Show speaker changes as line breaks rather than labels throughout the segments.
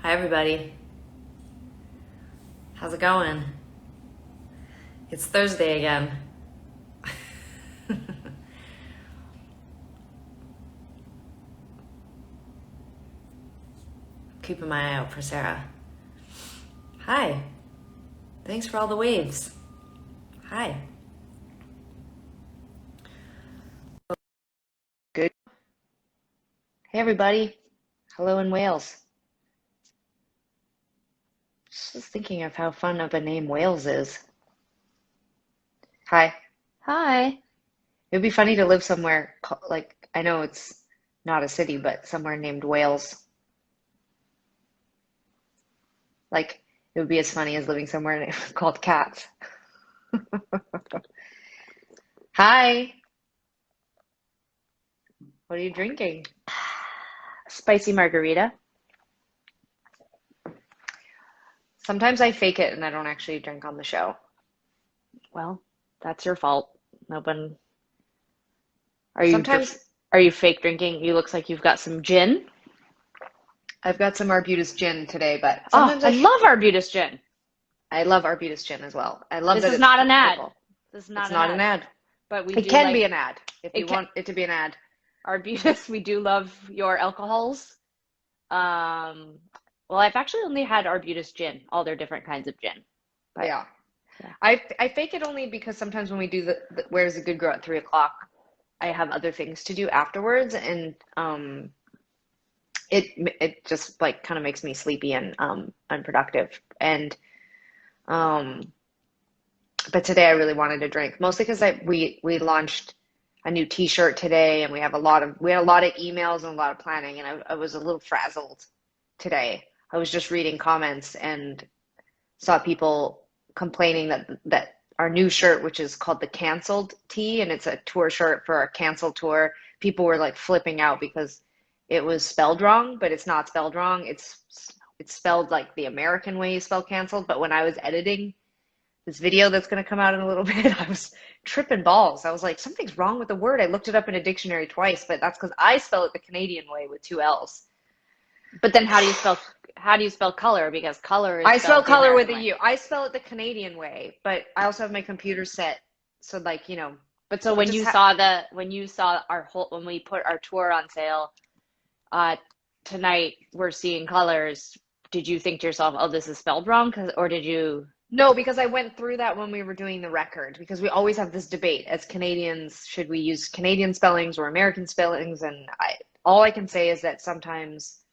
Hi, everybody. How's it going? It's Thursday again. Keeping my eye out for Sarah. Hi. Thanks for all the waves. Hi. Good. Hey, everybody. Hello in Wales. Just thinking of how fun of a name Wales is. Hi. Hi. It'd be funny to live somewhere like, I know it's not a city, but somewhere named Wales. Like, it would be as funny as living somewhere called Cats. Hi. What are you drinking?
Spicy margarita.
Sometimes I fake it and I don't actually drink on the show.
Well, that's your fault. No one. Are you
Sometimes
are you fake drinking? You looks like you've got some gin.
I've got some Arbutus gin today, but
Oh,
sometimes
I love Arbutus gin.
I love Arbutus gin as well. I love
This
that
is
it's
not an ad.
purple.
This is
It's
not an
not an
ad.
ad.
But we
It
do
can be
like
an ad if you
it.
want it to be an ad.
Arbutus. We do love your alcohols. Um, well, I've actually only had Arbutus gin, all their different kinds of gin. But
Yeah.
yeah.
I fake it only because sometimes when we do the Where's the Good Girl at 3 o'clock, I have other things to do afterwards, and it just like kind of makes me sleepy and unproductive. And um, but today I really wanted to drink, mostly because we launched a new T-shirt today, and we had a lot of emails and a lot of planning, and I was a little frazzled today. I was just reading comments and saw people complaining that our new shirt, which is called the Canceled Tee, and it's a tour shirt for our canceled tour, people were like flipping out because it was spelled wrong, but it's not spelled wrong. It's spelled like the American way you spell canceled, but when I was editing this video that's going to come out in a little bit, I was tripping balls. I was like, something's wrong with the word. I looked it up in a dictionary twice, but that's because I spell it the Canadian way with two L's.
But then how do you spell color? Because color is
I spell
spelled the
color with
American
a
way.
U. I spell it the Canadian way, but I also have my computer set. So like,
But so
it
when
just
you
ha
saw when we put our tour on sale, uh, tonight we're seeing colors. Did you think to yourself, "Oh, this is spelled wrong"? Or did you?
No, because I went through that when we were doing the record, because we always have this debate as Canadians, should we use Canadian spellings or American spellings? And all I can say is that sometimes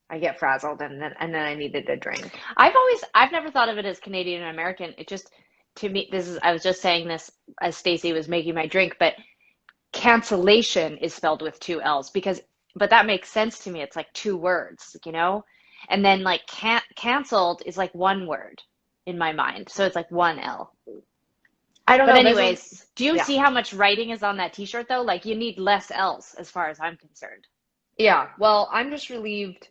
I get frazzled and then I needed a drink.
I've never thought of it as Canadian and American. It just to me, I was just saying this as Stacy was making my drink, but cancellation is spelled with two L's but that makes sense to me. It's like two words. And then like canceled is like one word in my mind. So it's like one L.
I don't
But
know. There's a
anyways, do you
Yeah.
see how much writing is on that t-shirt though? Like you need less L's as far as I'm concerned.
Yeah. Well, I'm just relieved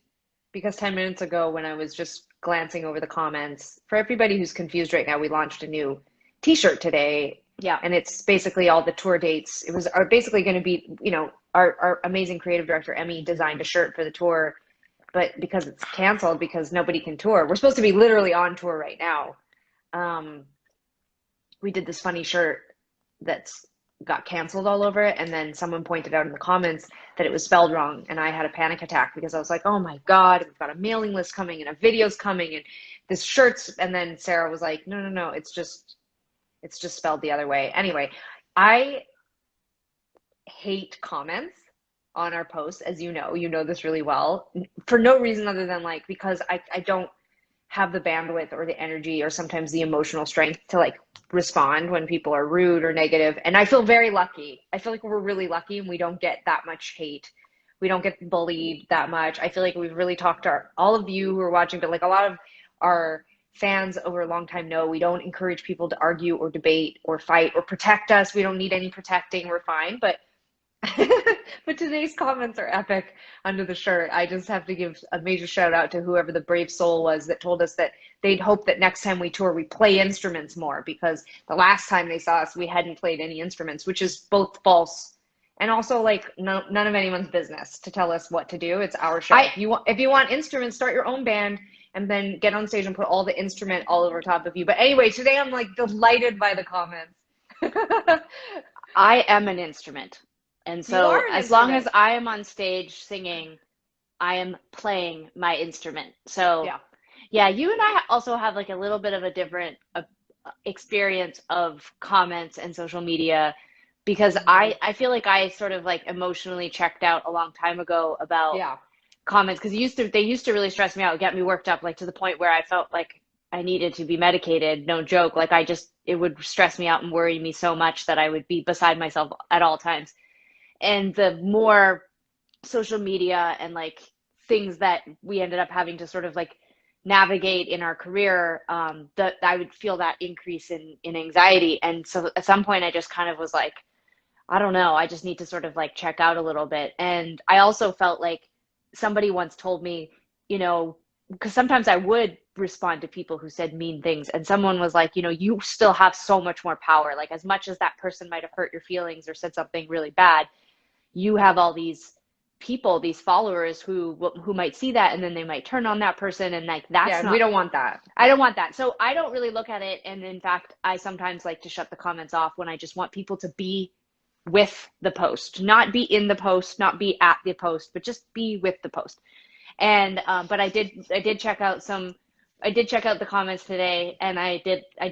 because 10 minutes ago, when I was just glancing over the comments, for everybody who's confused right now, we launched a new t-shirt today,
Yeah.
and it's basically all the tour dates. It was are basically going to be, our amazing creative director, Emmy, designed a shirt for the tour, but because it's canceled, because nobody can tour, we're supposed to be literally on tour right now. Um, we did this funny shirt that's got canceled all over it, and then someone pointed out in the comments that it was spelled wrong, and I had a panic attack because I was like, oh my god, we've got a mailing list coming and a video's coming and this shirt's, and then Sarah was like, no, no, no, it's just spelled the other way. Anyway, I hate comments on our posts, as you know this really well, for no reason other than like, because I don't have the bandwidth or the energy or sometimes the emotional strength to like respond when people are rude or negative. And I feel very lucky. I feel like we're really lucky and we don't get that much hate. We don't get bullied that much. I feel like we've really talked to all of you who are watching, but like a lot of our fans over a long time know we don't encourage people to argue or debate or fight or protect us. We don't need any protecting. We're fine. But but today's comments are epic under the shirt. I just have to give a major shout out to whoever the brave soul was that told us that they'd hope that next time we tour, we play instruments more, because the last time they saw us, we hadn't played any instruments, which is both false And also, like, no, none of anyone's business to tell us what to do. It's our show.
I
If you want instruments, start your own band and then get on stage and put all the instrument all over top of you. But anyway, today I'm like delighted by the comments.
I am an instrument. And
You
so
are an
as long
instrument.
as I am on stage singing, I am playing my instrument. So
Yeah.
yeah, you and I also have like a little bit of a different experience of comments and social media because
Mhm.
I feel like I sort of like emotionally checked out a long time ago about
Yeah.
comments because they used to really stress me out, get me worked up, like to the point where I felt like I needed to be medicated. No joke. Like I just it would stress me out and worry me so much that I would be beside myself at all times. And the more social media and like things that we ended up having to sort of like navigate in our career, that I would feel that increase in anxiety. And so at some point, I just kind of was like, I don't know, I just need to sort of like check out a little bit. And I also felt like somebody once told me, you know, because sometimes I would respond to people who said mean things, and someone was like, you know, you still have so much more power. Like, as much as that person might have hurt your feelings or said something really bad, you have all these people, these followers who might see that and then they might turn on that person, and like
Yeah,
that's
and we
not,
don't want that.
I
Yeah.
don't want that. So I don't really look at it, and in fact, I sometimes like to shut the comments off when I just want people to be with the post, not be in the post, not be at the post, but just be with the post. And but I did check out some, I did check out the comments today, and I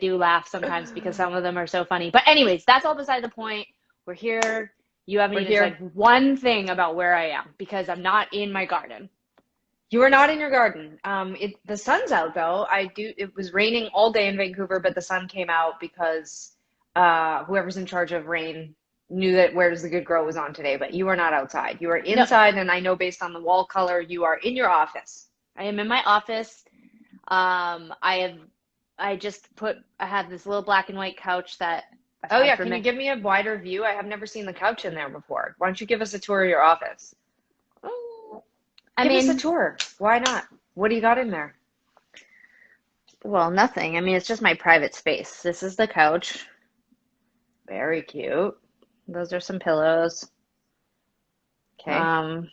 do laugh sometimes because some of them are so funny. But anyways, that's all beside the point. We're here. You haven't
We're
even
here.
said one thing about where I am because I'm not in my garden.
You are not in your garden. The sun's out though. It was raining all day in Vancouver, but the sun came out because whoever's in charge of rain knew that Where Does the Good Girl was on today. But you are not outside. You are
No,
inside, and I know based on the wall color, you are in your office.
I am in my office. I have I just put I have this little black and white couch that I've
Oh
had
yeah,
for
can you
me.
give me a wider view? I have never seen the couch in there before. Why don't you give us a tour of your office?
I
Give us a
mean,
tour. Why not? What do you got in there?
well, nothing. I mean, it's just my private space. This is the couch.
Very cute.
Those are some pillows.
Okay.
Um,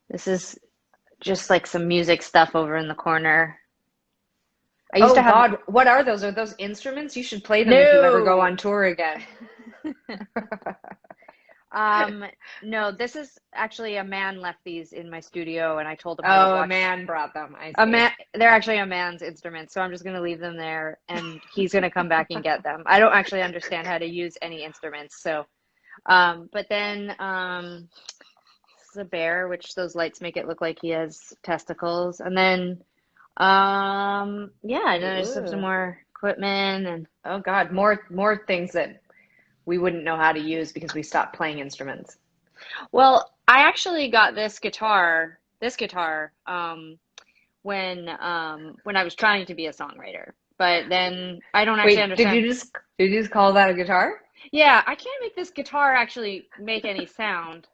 this is just like some music stuff over in the corner. I used
Oh
to have
God, what are those? Are those instruments? You should play them if you ever go
no.
on tour again.
Um, no, this is actually a man left these in my studio, and I told him I would
Oh, a
watch
man brought them. I
a
see.
man. They're actually a man's instruments, so I'm just gonna leave them there, and he's gonna come back and get them. I don't actually understand how to use any instruments, so but then this is a bear, which those lights make it look like he has testicles, and then yeah, and then I just have some
Ooh.
more equipment and
Oh God, more things that we wouldn't know how to use because we stopped playing instruments.
well, I actually got this guitar, when I was trying to be a songwriter. But then I don't actually
Wait,
understand.
did you just call that a guitar?
Yeah, I can't make this guitar actually make any sound.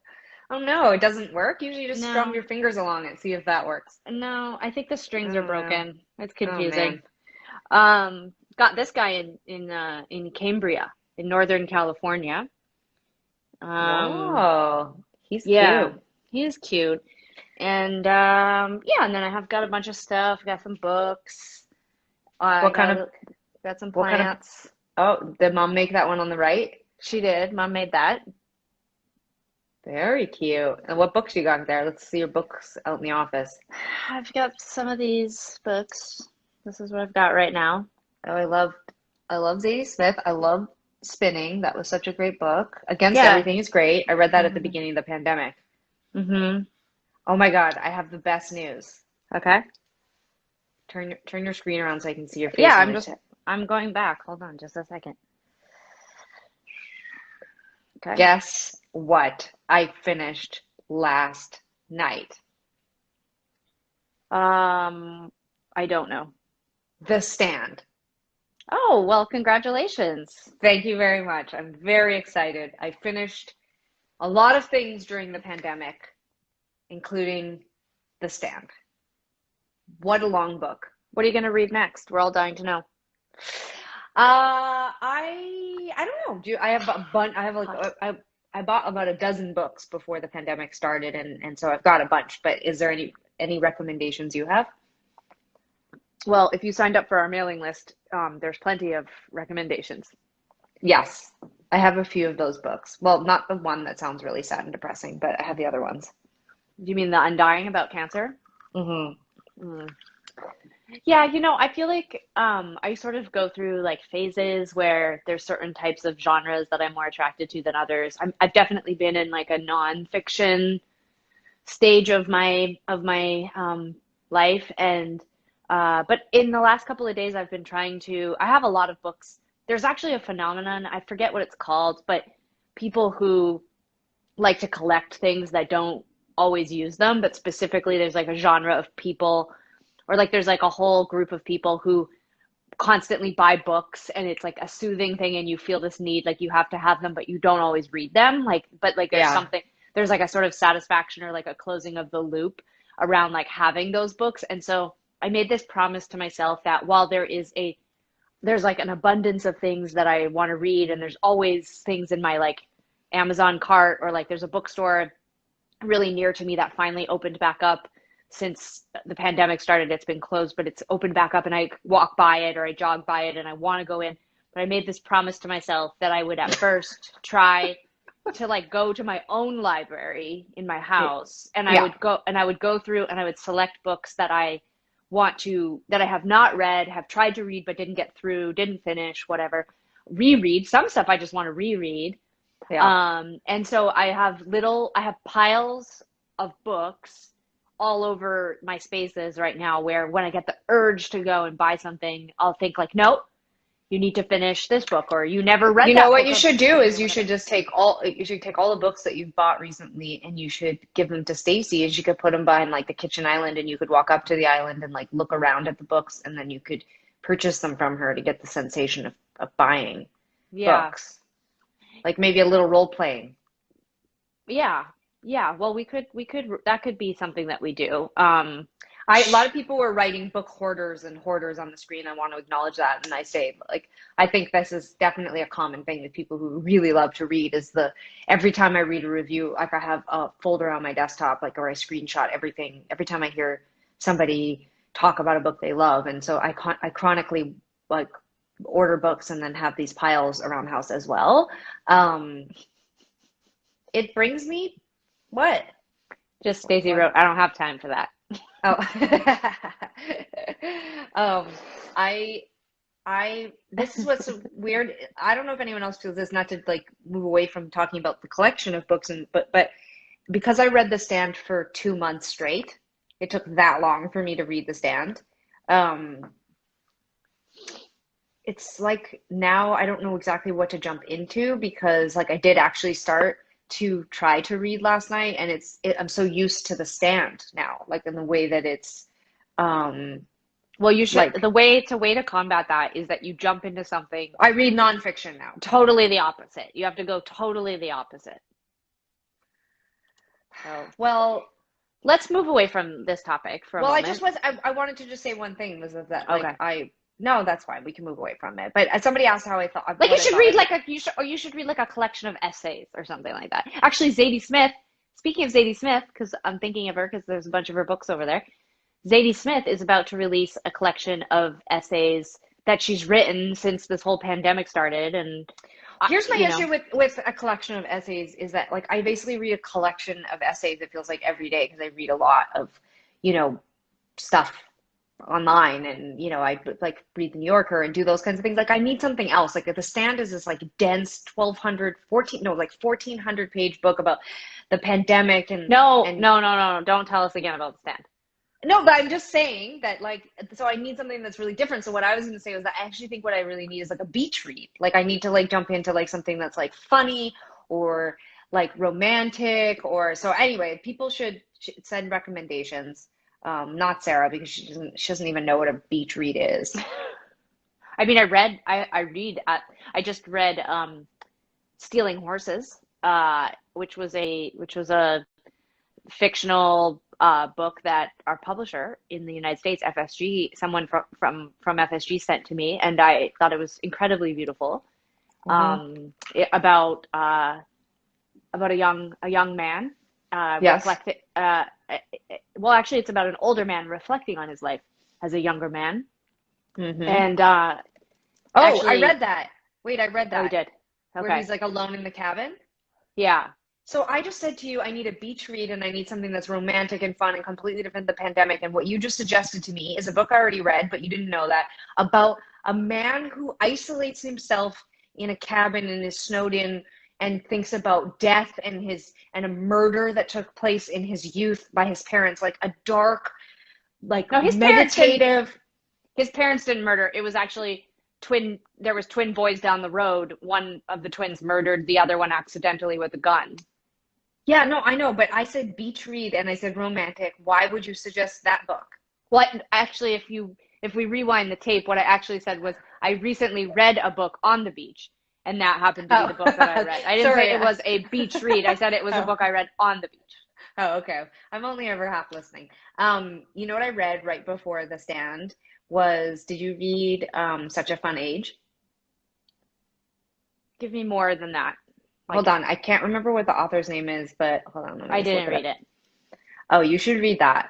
Oh no, it doesn't work. Usually you just strum
No,
your fingers along it, see if that works.
no, I think the
I
strings are
don't know.
broken. It's
Oh
confusing.
man.
Got this guy in Cambria, in Northern California. Um,
Whoa. He's
yeah,
cute.
he is cute. And yeah, and then I have got a bunch of stuff. Got some books. I
What kind of
got some
what kind of
plants.
Oh, did mom make that one on the right?
She did. Mom made that.
Very cute. And what books you got there? Let's see your books out in the office.
I've got some of these books. This is what I've got right now.
Oh, I love Zadie Smith. I love Spinning. That was such a great book. Against
Yeah.
Everything is great. I read that at the
hmm
beginning of the pandemic.
hmm
Oh my God, I have the best news.
Okay.
Turn your screen around so I can see your
Yeah,
face when I say.
I'm going back. Hold on just a second. Okay.
Guess what I finished last night?
I don't know.
The Stand.
Oh, well, congratulations.
Thank you very much. I'm very excited. I finished a lot of things during the pandemic, including The Stand. What a long book.
What are you going to read next? We're all dying to know.
I don't know. I have a bunch. I have like
Hot.
I bought about a dozen books before the pandemic started, and so I've got a bunch. But is there any recommendations you have?
Well, if you signed up for our mailing list, there's plenty of recommendations.
Yes, I have a few of those books. Well, not the one that sounds really sad and depressing, but I have the other ones.
Do you mean The Undying about cancer?
Hmm.
Mm. Yeah, I feel like I sort of go through like phases where there's certain types of genres that I'm more attracted to than others. I've definitely been in like a nonfiction stage of my life, and but in the last couple of days, I've been trying to. I have a lot of books. There's actually a phenomenon, I forget what it's called, but people who like to collect things that don't always use them, but specifically there's like a genre of people, or like there's like a whole group of people who constantly buy books, and it's like a soothing thing, and you feel this need like you have to have them, but you don't always read them, like, but like
Yeah.
there's like a sort of satisfaction or like a closing of the loop around like having those books. And so I made this promise to myself that while there's like an abundance of things that I want to read, and there's always things in my like Amazon cart, or like there's a bookstore really near to me that finally opened back up since the pandemic started. It's been closed, but it's opened back up, and I walk by it or I jog by it and I want to go in. But I made this promise to myself that I would at first try to like go to my own library in my house, and
Yeah.
I would go through and I would select books that I have not read, have tried to read but didn't get through, didn't finish, whatever. Reread some stuff I just want to reread.
Yeah.
And so I have piles of books all over my spaces right now, where when I get the urge to go and buy something, I'll think like, nope, you need to finish this book, or you never read
You know
that
what
book
you
of
should do
something,
is
or whatever.
you should take all the books that you've bought recently and you should give them to Stacy, and she could put them behind like the kitchen island, and you could walk up to the island and like look around at the books, and then you could purchase them from her to get the sensation of buying
Yeah.
books. Like maybe a little role playing.
Yeah. Yeah. Well, we could that could be something that we do.
A lot of people were writing book hoarders and hoarders on the screen. I want to acknowledge that. And I say, like, I think this is definitely a common thing with people who really love to read is every time I read a review, like I have a folder on my desktop, like, or I screenshot everything every time I hear somebody talk about a book they love. And so I chronically like order books and then have these piles around the house as well. Um, it brings me what?
Just Stacey
What?
wrote, I don't have time for that.
Oh, um, I, this is what's so weird. I don't know if anyone else feels this, not to like move away from talking about the collection of books but because I read The Stand for 2 months straight, it took that long for me to read The Stand. Um, it's like now I don't know exactly what to jump into because like I did actually start to try to read last night and I'm so used to The Stand now, like in the way that it's um
Well, you should,
like
the way to combat that is that you jump into something
I read nonfiction now.
totally the opposite. You have to go totally the opposite. So
Well,
let's move away from this topic for a
well, I just
moment.
was I wanted to just say one thing was that like
Okay.
I no, that's fine. We can move away from it. But somebody asked how I thought
Like
what
you
I
should
thought
read
of
like a you should read like a collection of essays or something like that. Actually, Zadie Smith, speaking of Zadie Smith, because I'm thinking of her because there's a bunch of her books over there. Zadie Smith is about to release a collection of essays that she's written since this whole pandemic started, and
Here's my
you know,
issue with a collection of essays is that like I basically read a collection of essays, it feels like every day because I read a lot of, you know, stuff online and I like read the New Yorker and do those kinds of things. Like I need something else. Like The Stand is this like dense 1200 14 no like 1400 page book about the pandemic
no,
and
no, no, no, no, don't tell us again about the stand.
no, but I'm just saying that like so I need something that's really different. So what I was going to say was that I actually think what I really need is like a beach read. Like I need to like jump into like something that's like funny or like romantic or so anyway, people should send recommendations. Not Sarah because she doesn't even know what a beach read is.
I mean, I just read Stealing Horses, which was a fictional book that our publisher in the United States, FSG, someone from FSG sent to me, and I thought it was incredibly beautiful.
Hmm.
About about a young man
Yes.
well, actually it's about an older man reflecting on his life as a younger man.
Mm-hmm.
And
Oh, I read
actually,
that. Wait, I read
oh, he
that.
did.
Where
Okay.
he's like alone in the cabin.
Yeah.
So I just said to you, I need a beach read and I need something that's romantic and fun and completely different than the pandemic. And what you just suggested to me is a book I already read, but you didn't know that, about a man who isolates himself in a cabin and is snowed in and thinks about death and his and a murder that took place in his youth by his parents, like a dark, like
No,
meditative.
his parents didn't murder. It was actually there was twin boys down the road. One of the twins murdered the other one accidentally with a gun.
Yeah, no, I know, but I said beach read and I said romantic. Why would you suggest that book?
Well, actually, if we rewind the tape, what I actually said was I recently read a book on the beach, and that happened to be the
Oh,
book that I read. I didn't say
sorry.
it was a beach read. I said it was a
Oh.
book I read on the beach.
Oh, okay. I'm only ever half listening. You know what I read right before The Stand was, did you read Such a Fun Age?
Give me more than that.
Hold
Like,
on, I can't remember what the author's name is, but hold on, let me
I
just look
didn't
it up.
read it.
Oh, you should read that.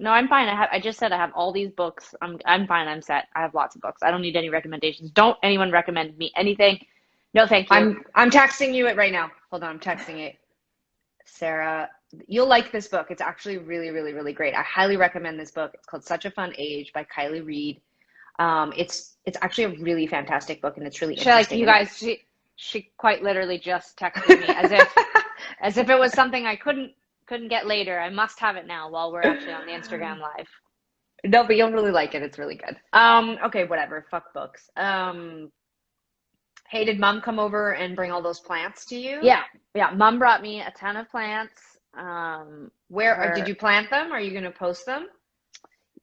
No, I'm fine. I just said I have all these books. I'm fine. I'm set. I have lots of books. I don't need any recommendations. Don't anyone recommend me anything. No, thank you.
I'm texting you it right now. Hold on, I'm texting it. Sarah, you'll like this book. It's actually really, really, really great. I highly recommend this book. It's called Such a Fun Age by Kylie Reed. It's actually a really fantastic book and it's really
She like
interesting.
you
And
guys. She quite literally just texted me as if it was something I couldn't get later. I must have it now while we're actually on the Instagram live.
no, but you'll really like it. It's really good. Okay, whatever. Fuck books. Hey, did mom come over and bring all those plants to you?
Yeah, yeah. Mom brought me a ton of plants.
Where did
Her
you plant them? Are you gonna post them?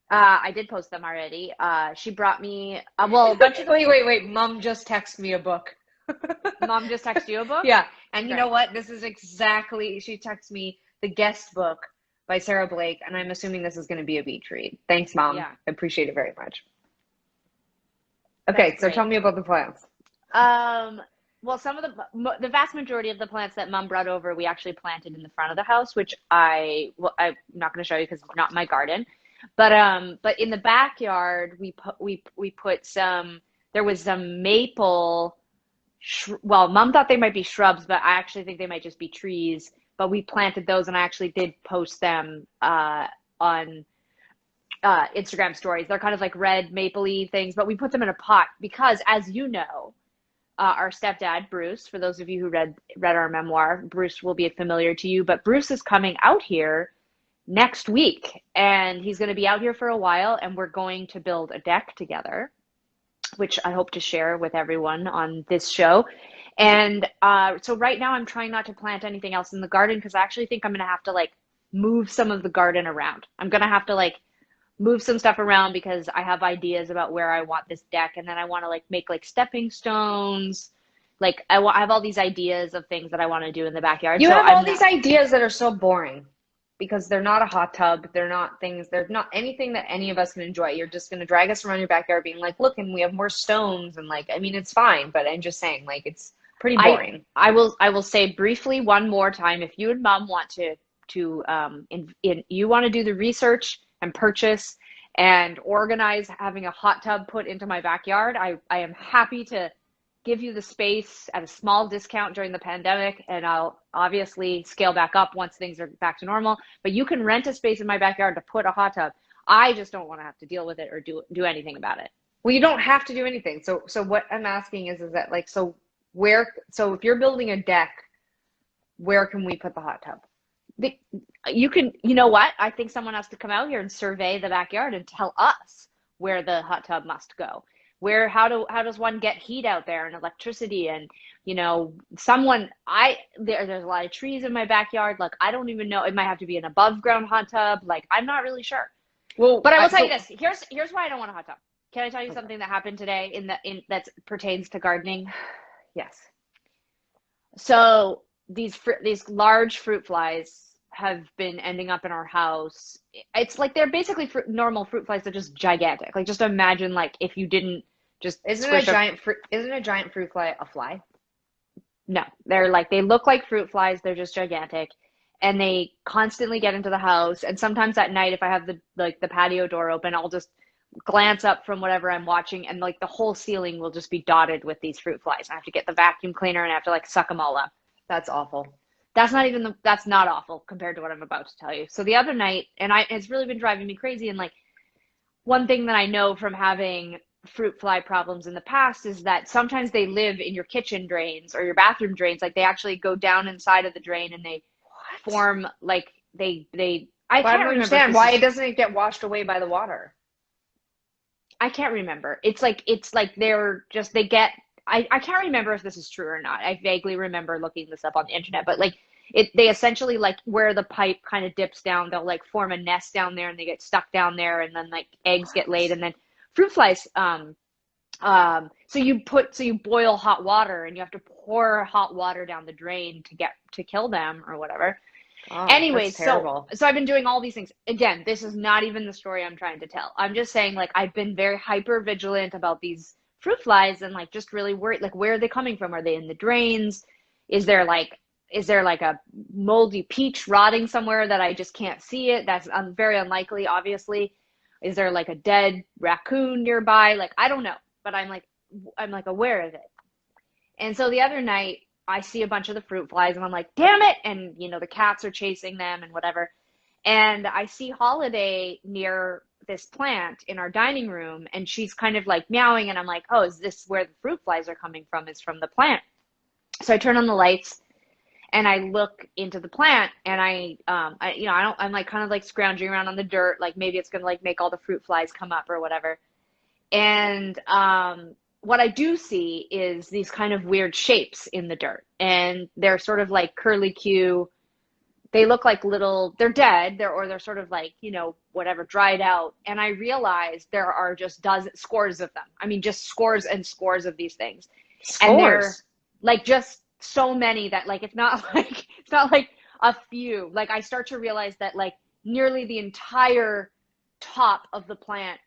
I did post them already. She brought me well, a bunch of
Wait. Mom just texted me a book.
mom just texted you a book.
Yeah, and you know
Great.
what? This is exactly, she texted me the guest book by Sarah Blake, and I'm assuming this is going to be a beach read. Thanks, Mom.
Yeah,
I appreciate it very much.
that's
Okay, so
great.
tell me about the plants.
Um, well, some of the vast majority of the plants that Mom brought over, we actually planted in the front of the house, which I'm not going to show you because it's not my garden. But in the backyard, we put some. There was some maple. Well, Mom thought they might be shrubs, but I actually think they might just be trees. But we planted those, and I actually did post them on Instagram stories. They're kind of like red mapley things, but we put them in a pot because, as you know, our stepdad Bruce. For those of you who read our memoir, Bruce will be familiar to you. But Bruce is coming out here next week, and he's going to be out here for a while, and we're going to build a deck together, which I hope to share with everyone on this show. And so right now, I'm trying not to plant anything else in the garden because I actually think I'm going to have to like move some of the garden around. I'm going to have to like move some stuff around because I have ideas about where I want this deck, and then I want to like make like stepping stones. Like I have all these ideas of things that I want to do in the backyard.
You
So
have all
I'm
these
not.
ideas that are so boring because they're not a hot tub. They're not things, they're not anything that any of us can enjoy. You're just going to drag us around your backyard being like, look, and we have more stones. And like, I mean, it's fine, but I'm just saying, like, it's pretty
I
boring.
I will say briefly one more time. If you and Mom want to you want to do the research and purchase and organize having a hot tub put into my backyard, I am happy to give you the space at a small discount during the pandemic, and I'll obviously scale back up once things are back to normal. But you can rent a space in my backyard to put a hot tub. I just don't want to have to deal with it or do anything about it.
Well, you don't have to do anything. So what I'm asking is that like, so if you're building a deck, where can we put the hot tub?
The, you can, you know what? I think someone has to come out here and survey the backyard and tell us where the hot tub must go. How does one get heat out there and electricity and there's a lot of trees in my backyard. Like I don't even know. It might have to be an above ground hot tub. Like I'm not really sure.
Well,
But I will tell you
so
this. Here's why I don't want a hot tub. Can I tell you
okay.
something that happened today in that pertains to gardening?
Yes.
So these large fruit flies have been ending up in our house. It's like they're basically normal fruit flies. They're just gigantic. Like just imagine like if you didn't just
Isn't a
squish a
giant fruit fly a fly?
No, they're like they look like fruit flies. They're just gigantic, and they constantly get into the house. And sometimes at night, if I have the patio door open, I'll just glance up from whatever I'm watching, and like the whole ceiling will just be dotted with these fruit flies. I have to get the vacuum cleaner and I have to like suck them all up.
That's awful.
That's not awful compared to what I'm about to tell you. So the other night, and it's really been driving me crazy. And like one thing that I know from having fruit fly problems in the past is that sometimes they live in your kitchen drains or your bathroom drains. Like they actually go down inside of the drain and they
What?
form like they I
Well, I
can't
don't
remember if
understand
this
why
is
it doesn't get washed away by the water.
I can't remember. It's like they're just they get I can't remember if this is true or not. I vaguely remember looking this up on the internet, but like they essentially like where the pipe kind of dips down, they'll like form a nest down there and they get stuck down there and then like eggs get laid
What?
and then fruit flies so you boil hot water and you have to pour hot water down the drain to kill them or whatever.
Oh, that's
Anyways,
terrible.
so I've been doing all these things. Again, this is not even the story I'm trying to tell. I'm just saying like I've been very hyper vigilant about these fruit flies and like just really worried like where are they coming from? Are they in the drains? Is there like is there like a moldy peach rotting somewhere that I just can't see it? That's very unlikely, obviously. Is there like a dead raccoon nearby? Like I don't know, but I'm like aware of it. And so the other night, I see a bunch of the fruit flies and I'm like, damn it. And, you know, the cats are chasing them and whatever. And I see Holiday near this plant in our dining room and she's kind of like meowing. And I'm like, oh, is this where the fruit flies are coming from? Is from the plant. So I turn on the lights and I look into the plant and you know, I'm like kind of like scrounging around on the dirt. Like maybe it's going to like make all the fruit flies come up or whatever. And what I do see is these kind of weird shapes in the dirt. And they're sort of like curly Q. They look like they're dead, or they're sort of like, you know, whatever, dried out. And I realize there are just scores of them. I mean, just scores and scores of these things. And they're
Scores.
like just so many that like it's not like a few. Like I start to realize that like nearly the entire top of the plant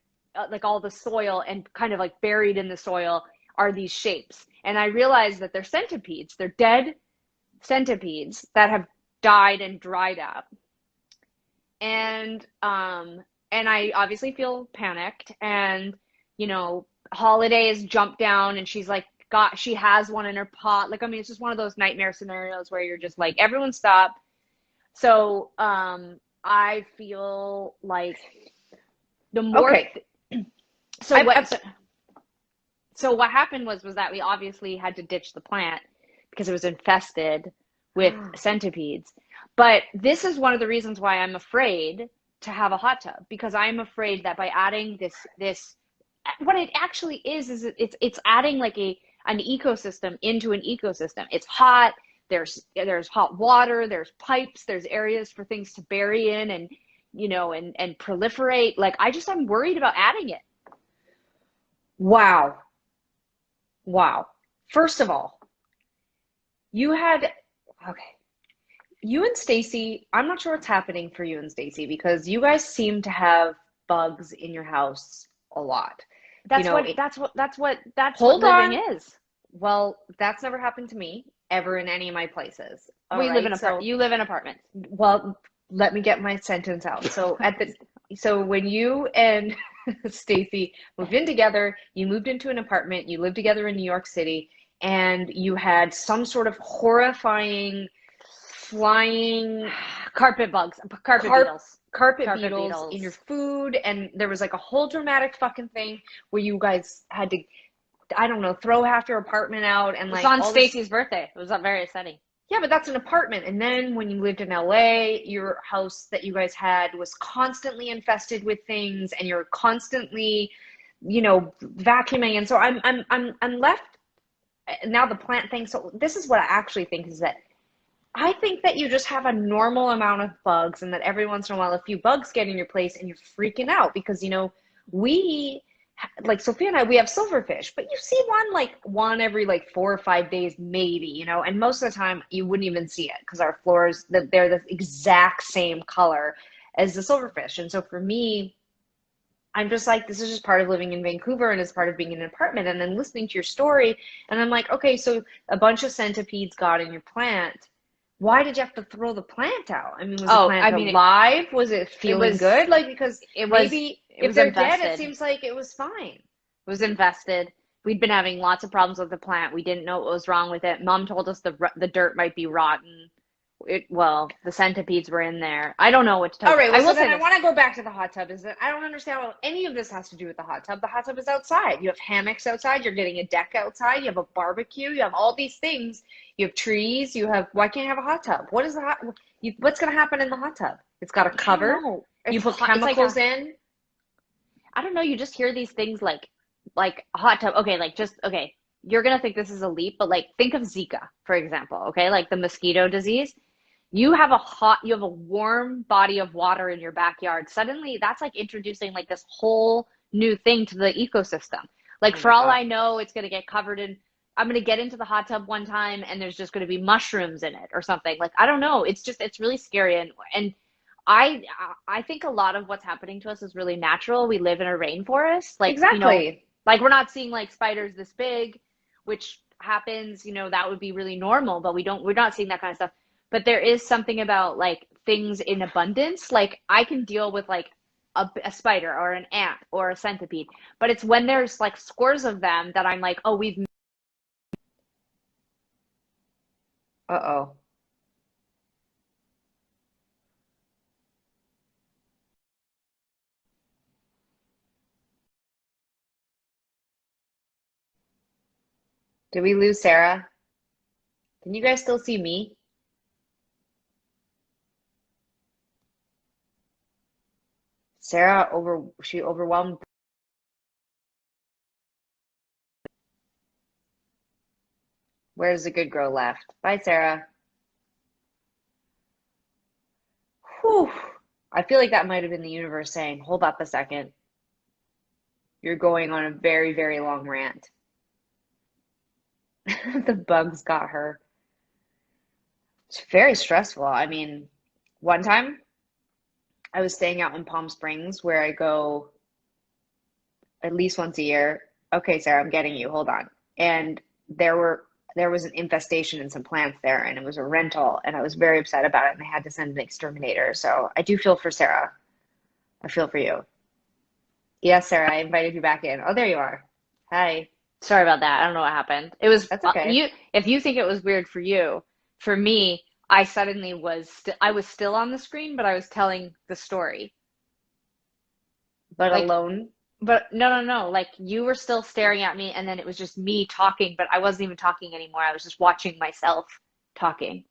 like all the soil and kind of like buried in the soil are these shapes. And I realized that they're centipedes. They're dead centipedes that have died and dried up. And I obviously feel panicked and you know, Holiday has jumped down and she's like she has one in her pot. Like I mean it's just one of those nightmare scenarios where you're just like everyone stop. So I feel like the more
Okay.
so
I,
what
I,
so what happened was that we obviously had to ditch the plant because it was infested with centipedes. But this is one of the reasons why I'm afraid to have a hot tub because I'm afraid that by adding this what it actually is it's adding like an ecosystem into an ecosystem. It's hot, there's hot water, there's pipes, there's areas for things to bury in and you know and proliferate. Like I'm worried about adding it.
wow. Wow. First of all, you had, okay. You and Stacy, I'm not sure what's happening for you and Stacy because you guys seem to have bugs in your house a lot. You know,
That's what
hold
living
on.
is.
Well, that's never happened to me ever in any of my places. All
We live in
right. So,
you live in apartments.
well, let me get my sentence out. So when you and Stacy moved in together, you moved into an apartment, you lived together in New York City, and you had some sort of horrifying flying
Carpet bugs, carpet
carp
beetles,
carpet
carpet
beetles in your
beetles.
food, and there was like a whole dramatic fucking thing where you guys had to, I don't know, throw half your apartment out and
It was
like
on
all this.
Stacy's birthday. It was very upsetting.
Yeah, but that's an apartment. And then when you lived in LA, your house that you guys had was constantly infested with things and you're constantly, you know, vacuuming. And so I'm left now the plant thing. So this is what I actually think is that I think that you just have a normal amount of bugs and that every once in a while a few bugs get in your place and you're freaking out because, you know, we like Sophia and I, we have silverfish, but you see one every like 4 or 5 days, maybe, you know, and most of the time you wouldn't even see it because our floors, they're the exact same color as the silverfish. And so for me, I'm just like, this is just part of living in Vancouver and it's part of being in an apartment. And then listening to your story, and I'm like, okay, so a bunch of centipedes got in your plant. Why did you have to throw the plant out? I mean, was the
Oh,
plant
I mean,
alive? Was it
it
feeling
was
good? Like, because
it was
maybe
it
if
was
they're dead, it
invested.
seems like it was fine.
It was invested. We'd been having lots of problems with the plant. We didn't know what was wrong with it. Mom told us the dirt might be rotten. The centipedes were in there. I don't know what to tell
All
you.
right,
I
well, so
will say
then I
this.
want to go back to the hot tub. Is that I don't understand what any of this has to do with the hot tub. The hot tub is outside. You have hammocks outside. You're getting a deck outside. You have a barbecue. You have all these things. You have trees. You have, why can't you have a hot tub? What is the what's going to happen in the hot tub? It's got a
I don't
cover.
know.
You
It's
put
hot. It's like
chemicals
a
in.
I don't know. You just hear these things like a hot tub. Okay, like just okay. You're gonna think this is a leap, but like think of Zika, for example. Okay, like the mosquito disease. You have a warm body of water in your backyard. Suddenly, that's like introducing like this whole new thing to the ecosystem. Like
Oh
for
my
all
God.
I know, it's gonna get covered in. I'm gonna get into the hot tub one time, and there's just gonna be mushrooms in it or something. Like I don't know. It's really scary, and I I think a lot of what's happening to us is really natural. We live in a rainforest.
Exactly.
Like we're not seeing like spiders this big, which happens, that would be really normal, but we're not seeing that kind of stuff. But there is something about like things in abundance. Like I can deal with like a spider or an ant or a centipede, but it's when there's like scores of them that I'm like, oh, we've
Uh-oh. Did we lose Sarah? Can you guys still see me? She overwhelmed. Where's the good girl left? Bye, Sarah. Whew. I feel like that might have been the universe saying, hold up a second. You're going on a very, very long rant. The bugs got her. It's very stressful. I mean, one time I was staying out in Palm Springs where I go at least once a year. Okay, Sarah, I'm getting you. Hold on. And there was an infestation in some plants there, and it was a rental, and I was very upset about it, and they had to send an exterminator. So I do feel for Sarah. I feel for you. Yes, Sarah, I invited you back in. Oh, there you are. Hi.
sorry about that. I don't know what happened. It was
That's okay.
you. If you think it was weird for you, for me, I suddenly I was still on the screen, but I was telling the story.
But
Like,
alone.
but no, no, no. Like you were still staring at me, and then it was just me talking, but I wasn't even talking anymore. I was just watching myself talking.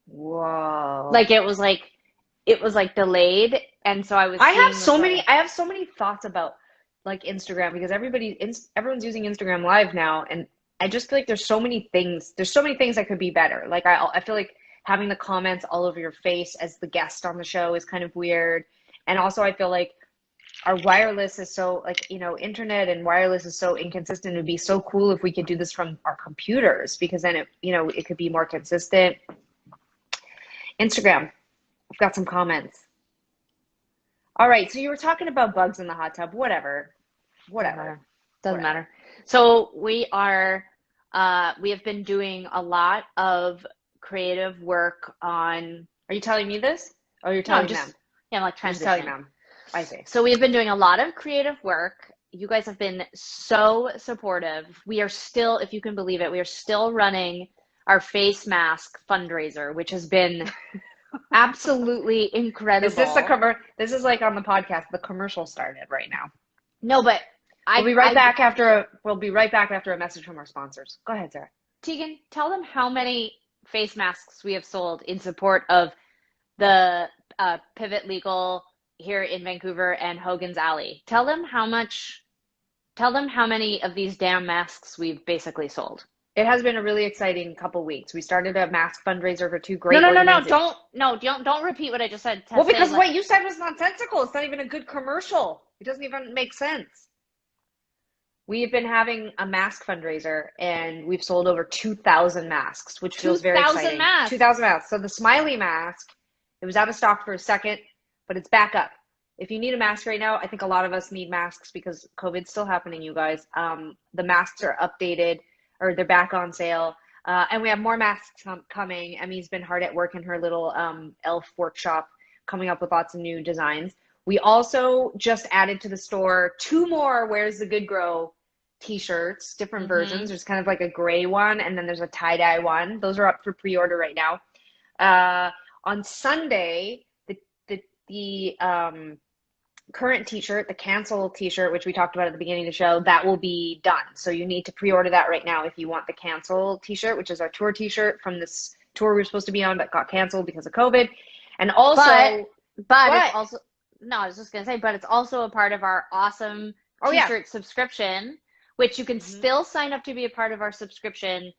Whoa.
Like it was like delayed, and so I was seeing the story.
I have so many thoughts about like Instagram because everyone's using Instagram Live now, and I just feel like there's so many things that could be better. Like I feel like having the comments all over your face as the guest on the show is kind of weird. And also I feel like our wireless is so like, internet and wireless is so inconsistent. It would be so cool if we could do this from our computers because then it could be more consistent. Instagram, I've got some comments. All right, so you were talking about bugs in the hot tub. Whatever.
Doesn't
Whatever.
matter. Doesn't
Whatever.
matter. So we have been doing a lot of creative work on,
Are you telling me this? Oh, you're
no, I'm
telling
just,
them.
yeah, I'm like
You're just telling
transitioning.
them. I see.
So we have been doing a lot of creative work. You guys have been so supportive. We are still, if you can believe it, we are still running our face mask fundraiser, which has been absolutely
Is this a
incredible.
This is like on the podcast. The commercial started right now.
No, but I
We'll be right back after a message from our sponsors. Go ahead, Sarah.
Tegan, tell them how many face masks we have sold in support of the Pivot Legal here in Vancouver and Hogan's Alley. Tell them how many of these damn masks we've basically sold.
It has been a really exciting couple weeks. We started a mask fundraiser for two
No,
great
no, no, no,
organizations.
don't repeat what I just said.
Well,
Say
because
like
what you said was nonsensical. It's not even a good commercial. It doesn't even make sense. We've been having a mask fundraiser and we've sold over 2,000 masks, which feels very
2,000
exciting.
masks.
2,000 masks. So the smiley mask, it was out of stock for a second, but it's back up. if you need a mask right now, I think a lot of us need masks because COVID's still happening, you guys. The masks are updated or they're back on sale. And we have more masks coming. Emmy's been hard at work in her little elf workshop, coming up with lots of new designs. We also just added to the store two more Where's the Good Grow t-shirts, different
Mm-hmm.
versions. There's kind of like a gray one, and then there's a tie-dye one. Those are up for pre-order right now. On Sunday, the current t-shirt, the cancel t-shirt, which we talked about at the beginning of the show, that will be done. So you need to pre-order that right now if you want the cancel t-shirt, which is our tour t-shirt from this tour we were supposed to be on but got canceled because of COVID. And
But
also,
it's
what?
also, no, I was just gonna say, but it's also a part of our awesome
Oh yeah.
t-shirt subscription, which you can
hmm
still sign up to be a part of our subscription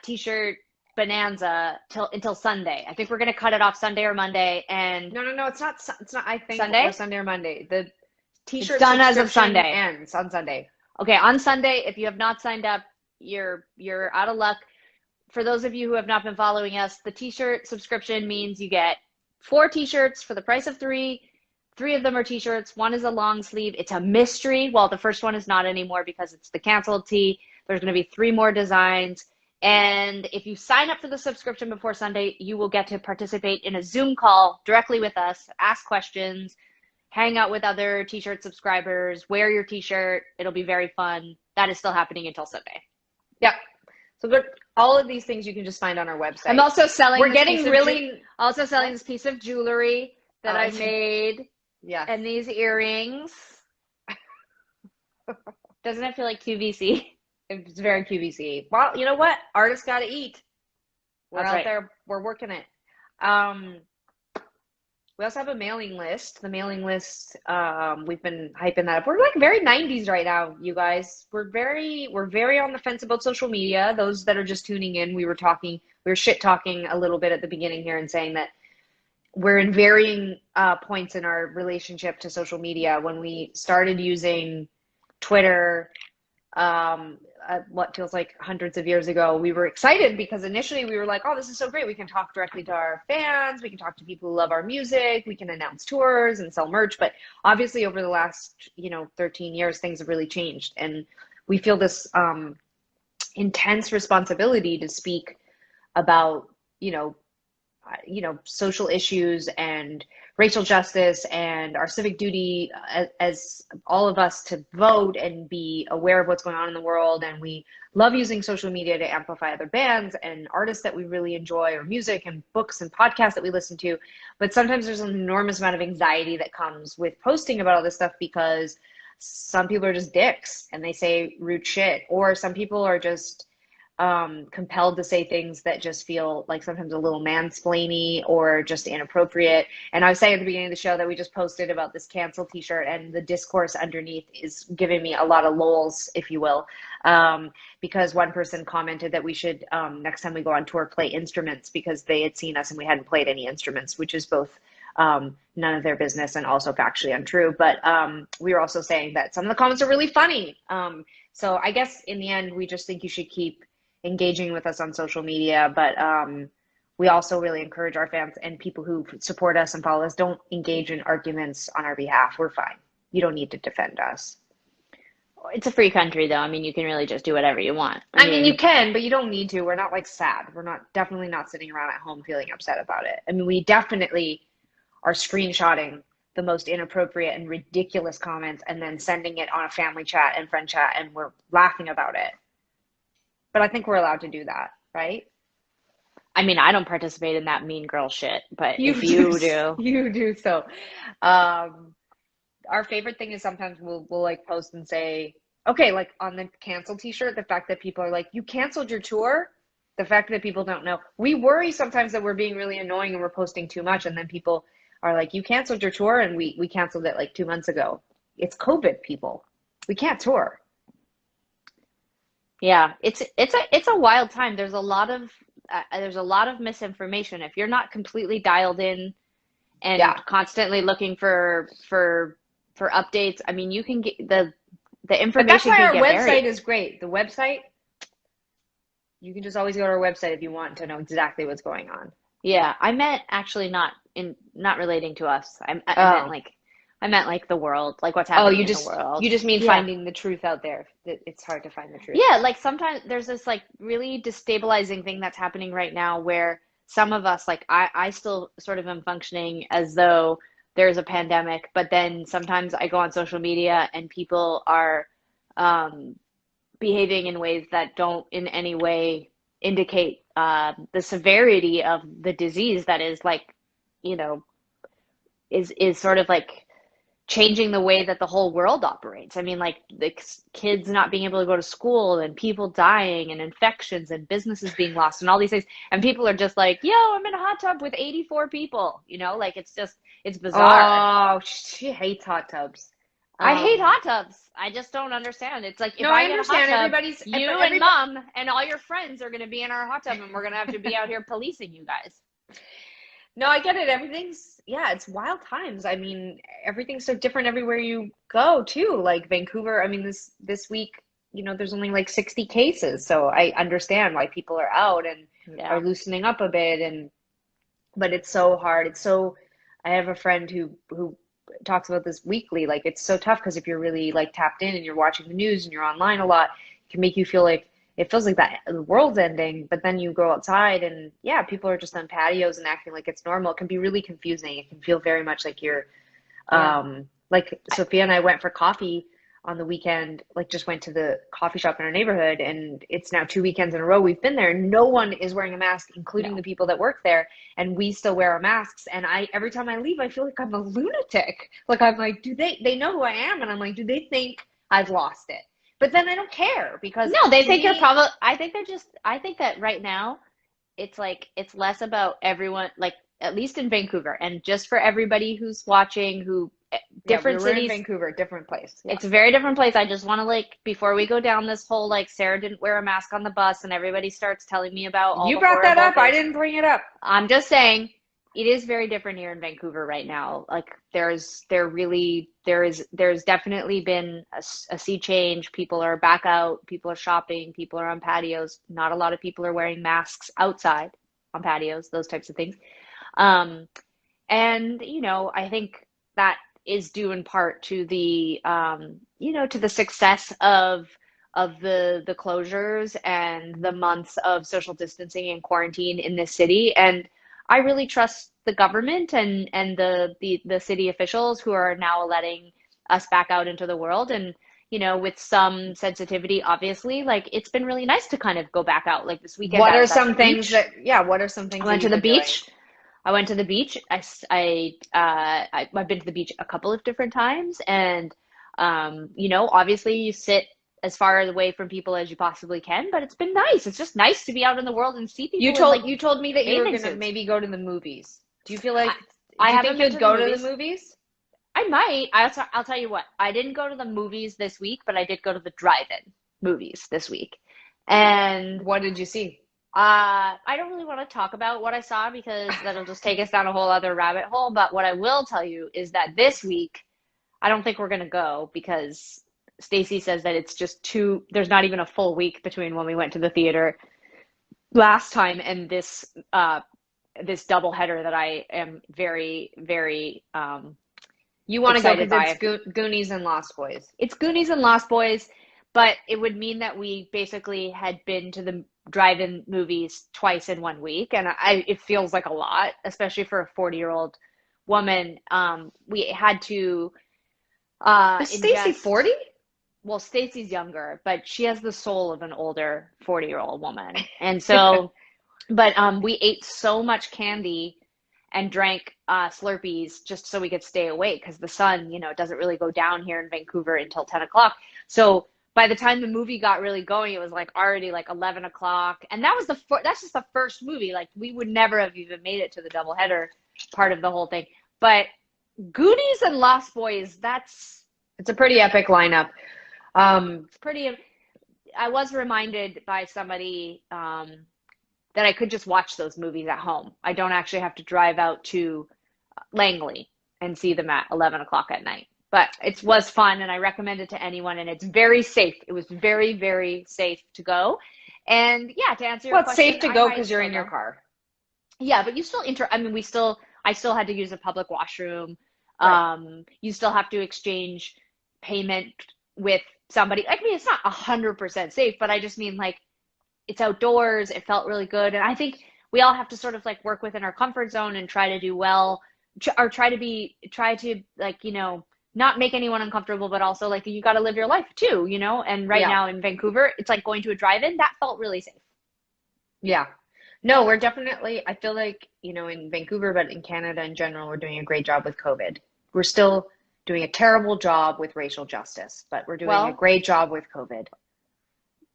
t-shirt bonanza till until Sunday. I think we're gonna cut it off Sunday or Monday and
No, no, no. It's not. It's not. I think or
Sunday.
Sunday or Monday. The
It's
t-shirt
done as of
subscription
Sunday.
ends on Sunday.
Okay, on Sunday, if you have not signed up, you're out of luck. For those of you who have not been following us, the t-shirt subscription means you get four t-shirts for the price of three. Three of them are t-shirts. One is a long sleeve. It's a mystery. Well, the first one is not anymore because it's the canceled tee. There's going to be three more designs. And if you sign up for the subscription before Sunday, you will get to participate in a Zoom call directly with us, ask questions, hang out with other t-shirt subscribers, wear your t-shirt. It'll be very fun. That is still happening until Sunday.
Yep. So good. All of these things you can just find on our
I'm
website.
also selling
We're
this
getting
piece of
really
also selling
what?
this piece of jewelry that I
I
made
yes.
and these earrings. Doesn't it feel like QVC?
It's very QVC. Well, you know what? Artists got to eat. We're
That's
out
right.
there. We're working it. Um, we also have a mailing list. The mailing list, we've been hyping that up. We're like very 90s right now, you guys. We're very on the fence about social media. Those that are just tuning in, we were shit talking a little bit at the beginning here and saying that we're in varying points in our relationship to social media. When we started using Twitter, what feels like hundreds of years ago, we were excited because initially we were like, oh, this is so great. We can talk directly to our fans. We can talk to people who love our music. We can announce tours and sell merch. But obviously over the last, 13 years, things have really changed. And we feel this intense responsibility to speak about, you know, social issues and racial justice and our civic duty as all of us to vote and be aware of what's going on in the world. And we love using social media to amplify other bands and artists that we really enjoy, or music and books and podcasts that we listen to. But sometimes there's an enormous amount of anxiety that comes with posting about all this stuff because some people are just dicks and they say rude shit, or some people are just compelled to say things that just feel like sometimes a little mansplainy or just inappropriate. And I was saying at the beginning of the show that we just posted about this cancel t-shirt, and the discourse underneath is giving me a lot of lols, if you will, because one person commented that we should, next time we go on tour, play instruments because they had seen us and we hadn't played any instruments, which is both none of their business and also factually untrue. But we were also saying that some of the comments are really funny. So I guess in the end, we just think you should keep engaging with us on social media, but we also really encourage our fans and people who support us and follow us, don't engage in arguments on our behalf. We're fine. You don't need to defend us.
It's a free country, though. I mean, you can really just do whatever you want. I
I mean, you
mean,
can, but you don't need to. We're not like sad. We're not definitely not sitting around at home feeling upset about it. I mean, we definitely are screenshotting the most inappropriate and ridiculous comments and then sending it on a family chat and friend chat, and we're laughing about it. But I think we're allowed to do that, right?
I don't participate in that mean girl shit, but
You
if
do,
you do,
you do so. Um, our favorite thing is sometimes we'll like post and say, okay, like on the cancel t-shirt, the fact that people are like, you canceled your tour, the fact that people don't know. We worry sometimes that we're being really annoying and we're posting too much, and then people are like, you canceled your tour, and we canceled it like 2 months ago. It's COVID, people. We can't tour.
yeah, it's a wild time. There's a lot of misinformation. If you're not completely dialed in and
Yeah.
constantly looking for updates, I mean, you can get the
But that's
information
why
can
our
get
website
buried.
is great. The website, you can just always go to our website if you want to know exactly what's going on.
Yeah, I meant actually not relating to us. I meant
Oh,
like I meant like the world, like what's
Oh,
happening in the
you
world.
just mean
Yeah.
finding the truth out there. That it's hard to find the truth.
Yeah, like sometimes there's this like really destabilizing thing that's happening right now where some of us, like I still sort of am functioning as though there's a pandemic, but then sometimes I go on social media and people are um, behaving in ways that don't in any way indicate the severity of the disease that is like, you know, is sort of like changing the way that the whole world operates. I mean, like the kids not being able to go to school and people dying and infections and businesses being lost and all these things. And people are just like, yo, I'm in a hot tub with 84 people, like it's just, it's bizarre.
Oh, she hates hot tubs.
I hate
Um,
hot tubs. I just don't understand. It's like if
no, I
I get a hot
understand
tub,
everybody's, but
you and
everybody.
mom and all your friends are going to be in our hot tub and we're going to have to be out here policing you guys.
No, I get it. Yeah, it's wild times. I mean, everything's so different everywhere you go too. Like Vancouver, I mean, this week, there's only like 60 cases, so I understand why people are out and are
Yeah.
loosening up a bit. But it's so hard. I have a friend who talks about this weekly. Like it's so tough because if you're really like tapped in and you're watching the news and you're online a lot, it can make you feel like it feels like that the world's ending. But then you go outside and yeah, people are just on patios and acting like it's normal. It can be really confusing. It can feel very much like you're
Yeah.
like Sophia and I went for coffee on the weekend, like just went to the coffee shop in our neighborhood, and it's now 2 weekends in a row we've been there. No one is wearing a mask, including
No.
the people that work there, and we still wear our masks. And every time I leave, I feel like I'm a lunatic. Like I'm like, do they know who I am? And I'm like, do they think I've lost it? But then I don't care because
No, they
to
think you're
me,
probably, I think that right now it's like, it's less about everyone, like at least in Vancouver and just for everybody who's watching,
yeah, we
different
were in
cities,
Vancouver, different place. Yeah.
it's a very different place. I just want to like, before we go down this whole like Sarah didn't wear a mask on the bus and everybody starts telling me about all
You
the
brought that
horrible
up. I
things.
didn't bring it up.
I'm just saying it is very different here in Vancouver right now. Like there's definitely been a sea change. People are back out, people are shopping, people are on patios. Not a lot of people are wearing masks outside on patios, those types of things. Um, and I think that is due in part to to the success of the closures and the months of social distancing and quarantine in this city. And I really trust the government and the city officials who are now letting us back out into the world. And with some sensitivity, obviously, like it's been really nice to kind of go back out. Like this weekend,
What
I
are
was at the
some things
beach.
what are some
I
things that
went to
you've
the
been doing?
beach. I went to the beach. I've been to the beach a couple of different times, and obviously you sit as far away from people as you possibly can, but it's been nice. It's just nice to be out in the world and see
You
people in like
told you told me that you were
bathing
gonna
suits.
maybe go to the movies.
I,
Do
I
you think
haven't been
you'd
to the
go to the
movies.
movies?
I might. I'll tell you what. I didn't go to the movies this week, but I did go to the drive-in movies this week, and
What did you see?
I don't really want to talk about what I saw because that'll just take us down a whole other rabbit hole. But what I will tell you is that this week, I don't think we're going to go because Stacy says that it's just there's not even a full week between when we went to the theater last time and this double header that I am very, very
You want to go
excited
because it's
by.
Goonies and Lost Boys.
It's Goonies and Lost Boys, but it would mean that we basically had been to the drive-in movies twice in 1 week, and it feels like a lot, especially for a 40-year-old woman. We had to
Is Stacy
ingest.
40?
Well, Stacy's younger, but she has the soul of an older 40-year-old woman, and so. But we ate so much candy and drank Slurpees just so we could stay awake because the sun, doesn't really go down here in Vancouver until 10 o'clock. So by the time the movie got really going, it was like already like 11 o'clock. And that's just the first movie. Like we would never have even made it to the doubleheader part of the whole thing. But Goonies and Lost Boys,
It's a pretty epic lineup.
it's pretty. I was reminded by somebody that I could just watch those movies at home. I don't actually have to drive out to Langley and see them at 11 o'clock at night. But it was fun and I recommend it to anyone and it's very safe. It was very, very safe to go. And yeah, to answer your
Well, it's safe
question,
to
I
go
might
because you're
still
in your
go.
car.
Yeah, but you still I mean, I still had to use a public washroom.
Right.
You still have to exchange payment with somebody. I mean, it's not 100% safe, but I just mean like it's outdoors. It felt really good. And I think we all have to sort of like work within our comfort zone and try to do well, or try to like, not make anyone uncomfortable, but also like you got to live your life too, And right
Yeah.
now in Vancouver, it's like going to a drive-in that felt really safe.
Yeah. No, we're definitely, I feel like, in Vancouver, but in Canada in general, we're doing a great job with COVID. We're still doing a terrible job with racial justice, but we're doing a
Well,
great job with COVID.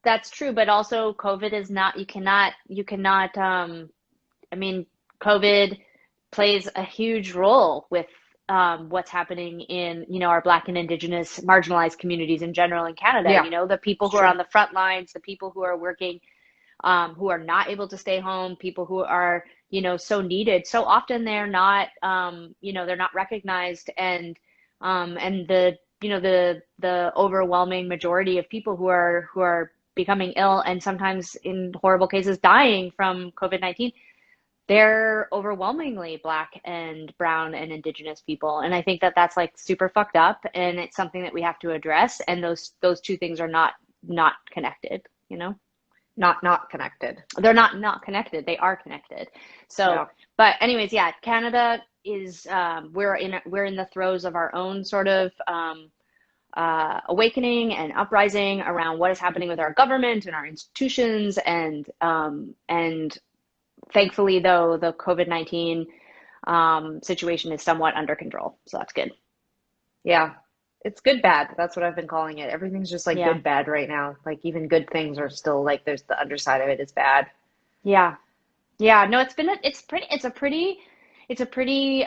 that's true, but also COVID is not, you cannot, I mean, COVID plays a huge role with what's happening in, our Black and Indigenous marginalized communities in general in Canada.
Yeah,
The people
it's
who are
true.
on the front lines, the people who are working, who are not able to stay home, people who are, so needed. So often they're not recognized, and the overwhelming majority of people who are becoming ill and sometimes in horrible cases dying from COVID-19, they're overwhelmingly Black and Brown and Indigenous people. And I think that that's like super fucked up, and it's something that we have to address. And those two things are not connected.
Not connected.
They're not connected. They are connected. So,
Yeah.
but anyways, yeah, Canada is we're in the throes of our own sort of awakening and uprising around what is happening with our government and our institutions, and thankfully, though, the COVID-19 situation is somewhat under control, so that's good.
Yeah. It's good bad. That's what I've been calling it. Everything's just like
Yeah,
good bad right now. Like even good things are still like there's the underside of it is bad.
yeah, yeah. No, it's a pretty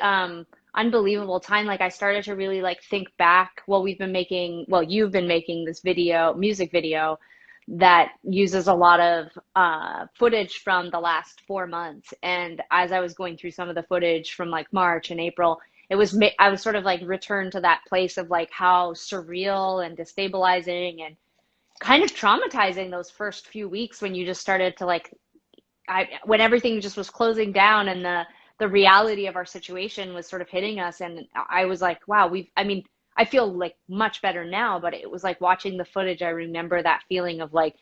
unbelievable time. Like I started to really like think back. You've been making this music video that uses a lot of footage from the last 4 months. And as I was going through some of the footage from like March and April, I was sort of like returned to that place of like how surreal and destabilizing and kind of traumatizing those first few weeks when you just started to like when everything just was closing down and the reality of our situation was sort of hitting us. And I was like, wow, I mean, I feel like much better now, but it was like watching the footage. I remember that feeling of like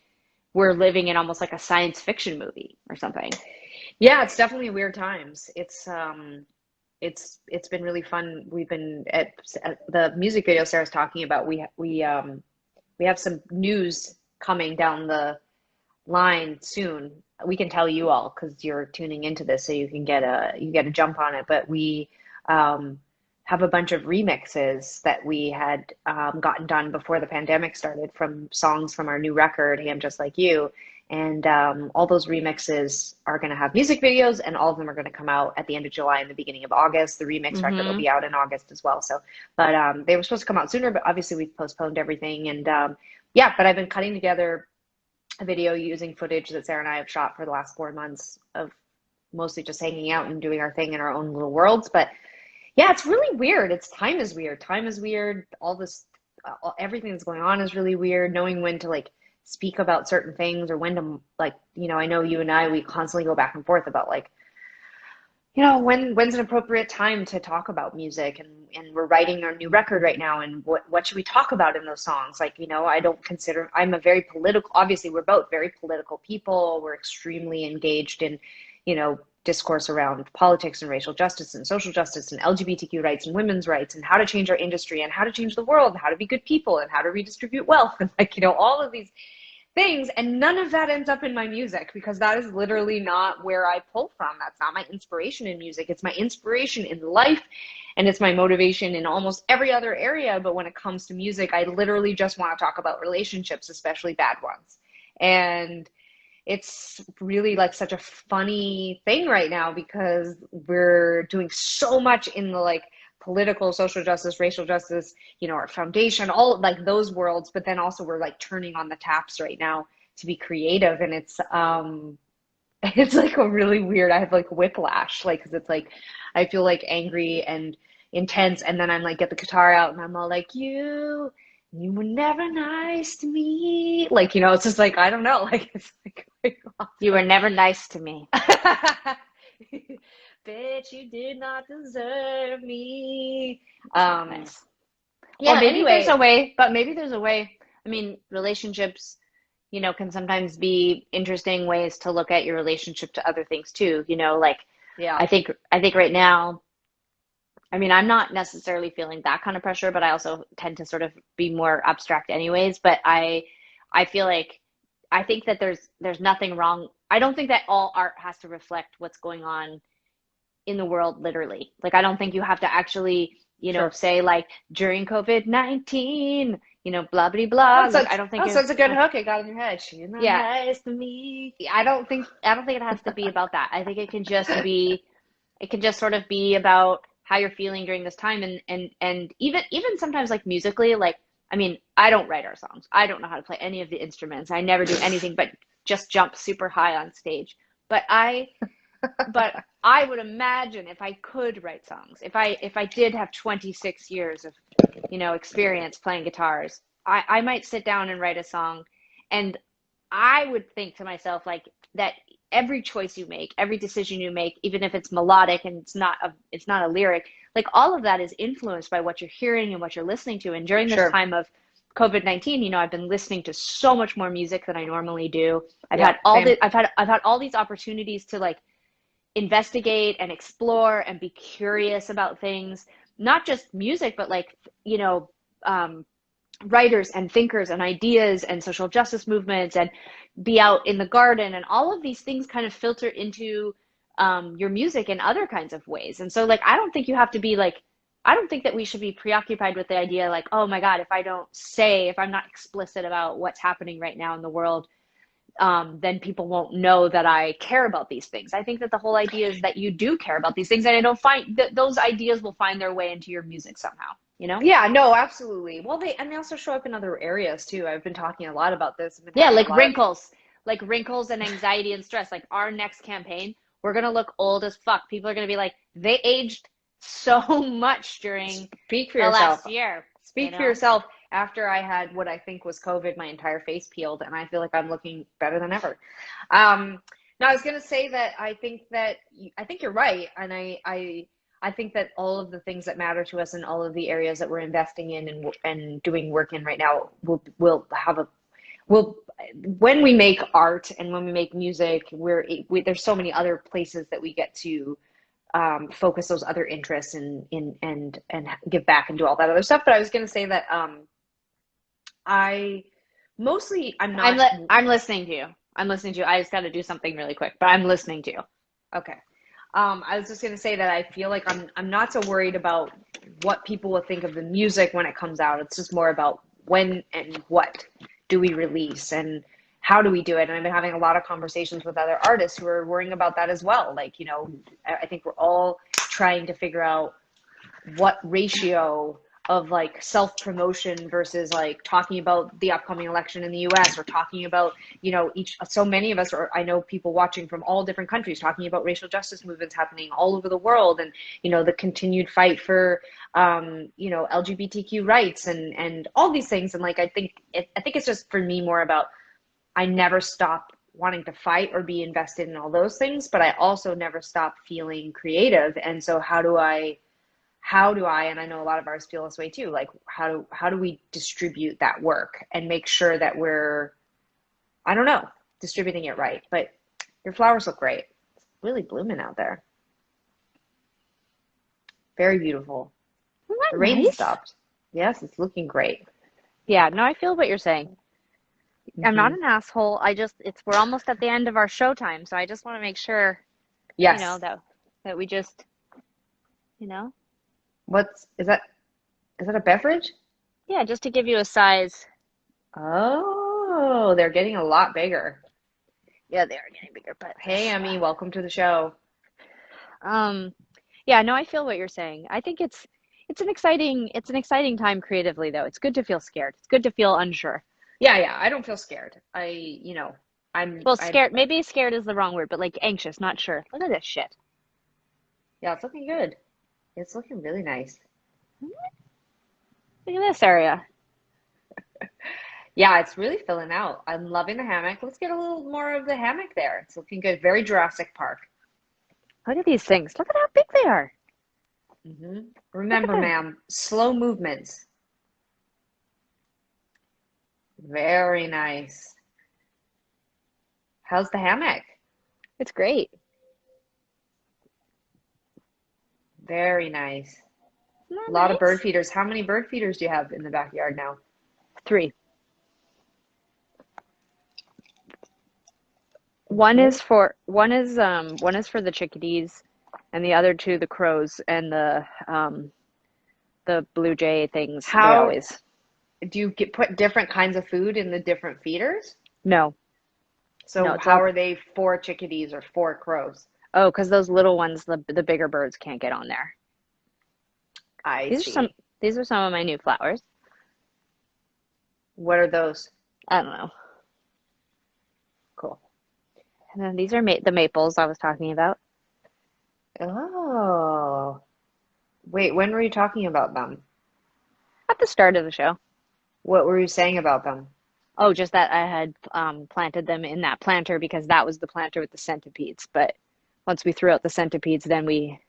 we're living in almost like a science fiction movie or something.
Yeah, it's definitely weird times. It's been really fun. We've been at the music video Sarah's talking about. We have some news coming down the line soon. We can tell you all because you're tuning into this, so you get a jump on it. But we um, have a bunch of remixes that we had gotten done before the pandemic started from songs from our new record, "Hey, I'm Just Like You." And all those remixes are going to have music videos, and all of them are going to come out at the end of July and the beginning of August. The remix record will
Hmm.
be out in August as well. So, but they were supposed to come out sooner, but obviously we've postponed everything. And yeah, but I've been cutting together a video using footage that Sarah and I have shot for the last 4 months of mostly just hanging out and doing our thing in our own little worlds. But yeah, it's really weird. Time is weird. Time is weird. All this, everything that's going on is really weird. Knowing when to like speak about certain things or when to like, I know you and I, we constantly go back and forth about like, when's an appropriate time to talk about music, and we're writing our new record right now, and what should we talk about in those songs? Like, I don't consider I'm a very political, obviously we're both very political people. We're extremely engaged in, discourse around politics and racial justice and social justice and LGBTQ rights and women's rights and how to change our industry and how to change the world and how to be good people and how to redistribute wealth and like, all of these things, and none of that ends up in my music because that is literally not where I pull from. That's not my inspiration in music. It's my inspiration in life, and it's my motivation in almost every other area. But when it comes to music, I literally just want to talk about relationships, especially bad ones. And it's really like such a funny thing right now because we're doing so much in the like political, social justice, racial justice, our foundation, all like those worlds, but then also we're like turning on the taps right now to be creative. And it's like a really weird, I have like whiplash, like, cause it's like, I feel like angry and intense. And then I'm like, get the guitar out and I'm all like, you were never nice to me. Like, it's just like, I don't know. Like, it's like,
You were never nice to me.
bitch, you did not deserve me.
Nice. Or
Yeah,
maybe there's a
anyway,
way, but maybe there's a way. I mean, relationships, can sometimes be interesting ways to look at your relationship to other things too. Like
yeah,
I think right now, I mean, I'm not necessarily feeling that kind of pressure, but I also tend to sort of be more abstract anyways. But I feel like I think that there's nothing wrong. I don't think that all art has to reflect what's going on in the world literally. Like I don't think you have to actually,
sure.
say like during COVID-19, blah blah blah.
That's
Like
such
I don't think
that's
it
such a good hook. It got in your head. She's not
yeah,
nice to me.
I don't think it has to be about that. I think it can just sort of be about how you're feeling during this time and even sometimes like musically, like I mean, I don't write our songs. I don't know how to play any of the instruments. I never do anything but just jump super high on stage. But I would imagine if I could write songs, if I did have 26 years of, experience playing guitars, I might sit down and write a song, and I would think to myself like that every choice you make, every decision you make, even if it's melodic and it's not a lyric, like all of that is influenced by what you're hearing and what you're listening to. And during this
Sure.
time of COVID-19, I've been listening to so much more music than I normally do. I've
Yeah,
had all
same.
the I've had all these opportunities to like investigate and explore and be curious about things, not just music, but like, um, writers and thinkers and ideas and social justice movements and be out in the garden. And all of these things kind of filter into your music in other kinds of ways. And so, like, I don't think you have to be like, I don't think that we should be preoccupied with the idea like, oh my God, if I'm not explicit about what's happening right now in the world, then people won't know that I care about these things. I think that the whole idea is that you do care about these things, and I don't find that those ideas will find their way into your music somehow, you know?
Yeah, no, absolutely. Well, they also show up in other areas too. I've been talking a lot about this. I've been
Yeah,
having a lot of
like wrinkles and anxiety and stress. Like our next campaign, we're gonna look old as fuck. People are gonna be like, they aged so much during
speak for
the
yourself.
last year, you
Speak for
know?
yourself. After I had what I think was COVID, my entire face peeled, and I feel like I'm looking better than ever. Now, I was gonna say that I think you're right, and I think that all of the things that matter to us and all of the areas that we're investing in and doing work in right now will have a will when we make art and when we make music, there's so many other places that we get to focus those other interests and give back and do all that other stuff. But I was going to say that I I'm not
I'm listening to you. I'm listening to you. I just got to do something really quick, but I'm listening to you.
okay. I was just going to say that I feel like I'm not so worried about what people will think of the music when it comes out. It's just more about when and what do we release and how do we do it. And I've been having a lot of conversations with other artists who are worrying about that as well. Like, I think we're all trying to figure out what ratio of like self promotion versus like talking about the upcoming election in the US or talking about, each so many of us are I know people watching from all different countries talking about racial justice movements happening all over the world and the continued fight for LGBTQ rights and all these things and like I think it's just for me more about I never stop wanting to fight or be invested in all those things, but I also never stop feeling creative. And so how do I, and I know a lot of artists feel this way too, like how do we distribute that work and make sure that we're, I don't know, distributing it right. But your flowers look great. It's really blooming out there. Very beautiful.
Isn't
The
that
rain
nice?
stopped. Yes, it's looking great.
Yeah, no, I feel what you're saying. I'm not
Hmm.
an asshole. We're almost at the end of our show time, so I just want to make sure,
Yes.
that we just, you know,
Is that? Is that a beverage?
yeah, just to give you a size.
Oh, they're getting a lot bigger.
Yeah, they are getting bigger, but
Hey, Emmy, welcome to the show.
um, yeah, no, I feel what you're saying. I think it's an exciting time creatively though. It's good to feel scared. It's good to feel unsure.
Yeah, yeah, I don't feel scared.
Well,
I,
scared, maybe scared is the wrong word, but like anxious, not sure. Look at this shit.
yeah, it's looking good. It's looking really nice.
Look at this area.
Yeah, it's really filling out. I'm loving the hammock. Let's get a little more of the hammock there. It's looking good. Very Jurassic Park.
Look at these things. Look at how big they are. Look at
Remember,
them.
ma'am, slow movements. Very nice. How's the hammock?
It's great.
Very nice.
Isn't
A
that
lot of bird
nice?
feeders. How many bird feeders do you have in the backyard now?
3.
Okay.
One is for the chickadees, and the other two the crows and the blue jay things. They
How
always
do you put different kinds of food in the different feeders?
no no.
So
It's
how
all
are they for chickadees or for crows?
oh, because those little ones, the bigger birds can't get on there.
I
These are some
see.
these are some of my new flowers.
What are those?
I don't know.
Cool.
And then these are the maples I was talking about
Oh, wait, when were you talking about them?
at the start of the show.
What were you saying about them?
Oh, just that I had planted them in that planter because that was the planter with the centipedes. But once we threw out the centipedes, then we.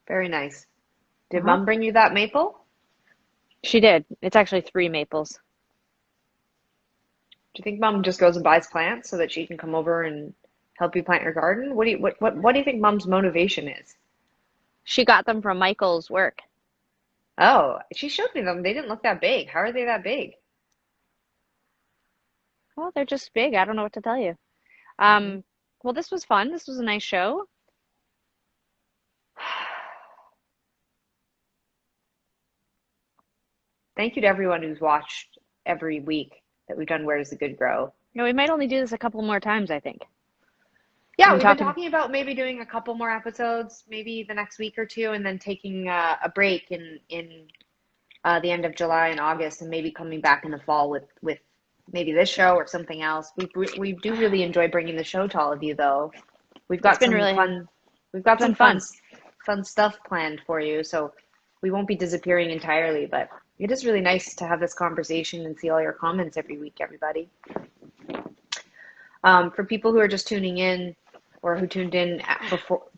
Very nice. Did
Uh-huh.
Mom bring you that maple?
She did. It's actually 3 maples.
Do you think Mom just goes and buys plants so that she can come over and help you plant your garden? What do you think Mom's motivation is?
She got them from Michael's work.
Oh, she showed me them. They didn't look that big. How are they that big?
Well, they're just big. I don't know what to tell you.
Hmm.
Well, this was fun. This was a nice show.
Thank you to everyone who's watched every week that we've done Where Does the Good Grow?
You know, we might only do this a couple more times, I think. We've
Yeah,
been
we've been
talking.
talking about maybe doing a couple more episodes, maybe the next week or two, and then taking a break in the end of July and August, and maybe coming back in the fall with maybe this show or something else. We do really enjoy bringing the show to all of you, though. We've
It's
got
been
some
really,
fun. We've got
it's been
some
fun.
fun stuff planned for you, so we won't be disappearing entirely. But it is really nice to have this conversation and see all your comments every week, everybody. For people who are just tuning in or who tuned in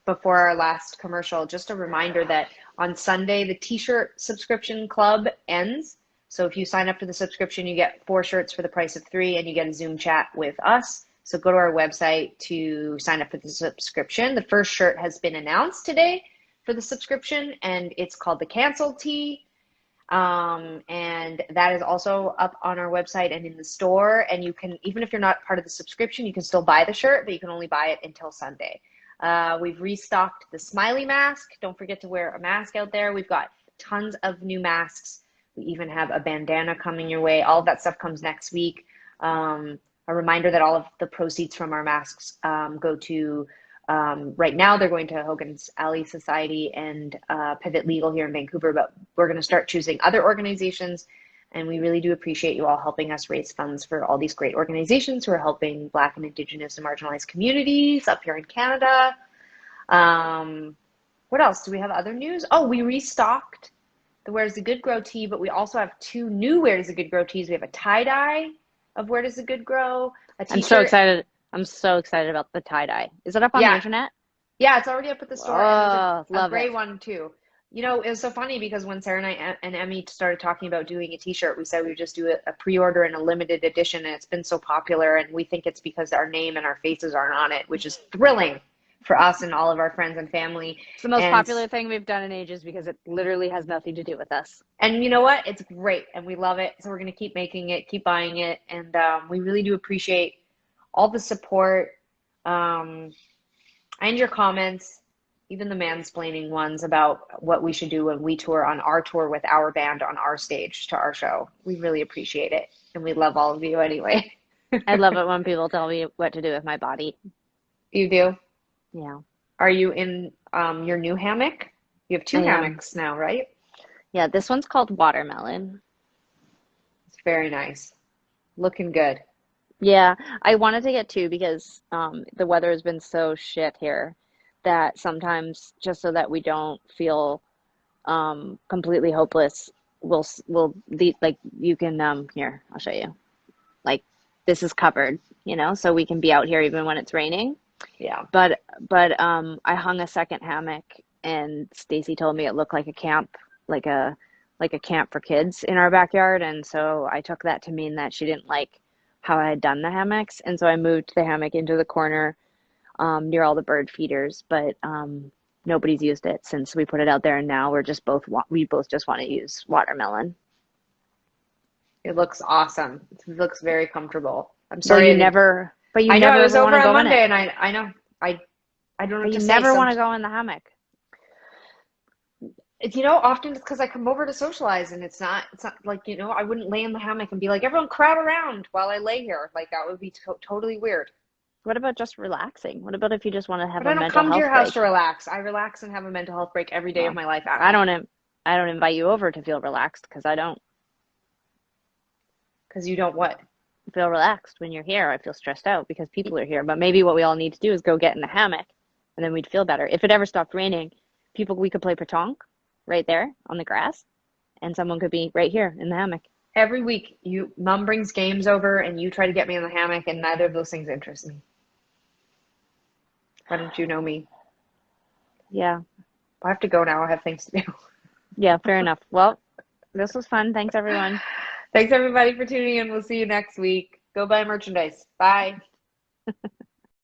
before our last commercial, just a reminder that on Sunday the T-shirt subscription club ends. So if you sign up for the subscription, you get 4 shirts for the price of 3, and you get a Zoom chat with us. So go to our website to sign up for the subscription. The first shirt has been announced today for the subscription, and it's called the Cancel Tee. And that is also up on our website and in the store. And you can, even if you're not part of the subscription, you can still buy the shirt, but you can only buy it until Sunday. We've restocked the smiley mask. Don't forget to wear a mask out there. We've got tons of new masks. We even have a bandana coming your way. All of that stuff comes next week. A reminder that all of the proceeds from our masks go to right now, they're going to Hogan's Alley Society and Pivot Legal here in Vancouver, but we're going to start choosing other organizations. And we really do appreciate you all helping us raise funds for all these great organizations who are helping Black and Indigenous and marginalized communities up here in Canada. What else? Do we have other news? Oh, we restocked the Where Does the Good Grow tee, but we also have 2 new Where Does the Good Grow tees. We have a tie-dye of Where Does the Good Grow, a
I'm so
t-shirt.
excited. I'm so excited about the tie-dye. Is it up on the
Yeah,
internet?
yeah, it's already up at the store, and there's
Oh,
a
love
gray
it.
one too. You know, it was so funny because when Sarah and I and Emmy started talking about doing a t-shirt, we said we would just do a pre-order and a limited edition, and it's been so popular, and we think it's because our name and our faces aren't on it, which is thrilling for us and all of our friends and family.
It's the most
And
popular thing we've done in ages because it literally has nothing to do with us.
and you know what? It's great, and we love it. So we're gonna keep making it, keep buying it, and we really do appreciate all the support um, and your comments, even the mansplaining ones about what we should do when we tour on our tour with our band on our stage to our show. We really appreciate it, and we love all of you anyway.
I love it when people tell me what to do with my body.
You do?
Yeah,
Are you in your new hammock? You have
I
2
am.
hammocks now, right?
Yeah, this one's called Watermelon.
It's very nice. Looking good.
Yeah, I wanted to get 2 because the weather has been so shit here that sometimes just so that we don't feel completely hopeless, we'll like you can here, I'll show you. Like this is covered, so we can be out here even when it's raining.
Yeah.
But I hung a second hammock, and Stacy told me it looked like a camp, like a camp for kids in our backyard, and so I took that to mean that she didn't like how I had done the hammocks, and so I moved the hammock into the corner near all the bird feeders, but nobody's used it since we put it out there, and now we both just want to use watermelon.
It looks awesome. It looks very comfortable. I'm
Well,
sorry I didn't.
you
I know I
never
was
ever want
over
to
on
go in it.
Monday and I know. I don't know
But
what
you
to say.
never want to go in the hammock.
Often it's because I come over to socialize and it's not like, I wouldn't lay in the hammock and be like, everyone crowd around while I lay here. Like that would be totally weird.
What about just relaxing? What about if you just want to have
But
a
I don't
mental
come to your
health
house
break?
to relax. I relax and have a mental health break every day of
Well,
my life at
I
home
don't I don't invite you over to feel relaxed because I don't
because you don't what?
feel relaxed when you're here. I feel stressed out because people are here. But maybe what we all need to do is go get in the hammock and then we'd feel better. If it ever stopped raining, we could play petanque right there on the grass and someone could be right here in the hammock.
Every week, mom brings games over and you try to get me in the hammock, and neither of those things interest me. Why don't you know me?
Yeah.
I have to go now. I have things to do.
Yeah, fair enough. Well, this was fun. Thanks, everyone.
Thanks everybody for tuning in. We'll see you next week. Go buy merchandise. Bye.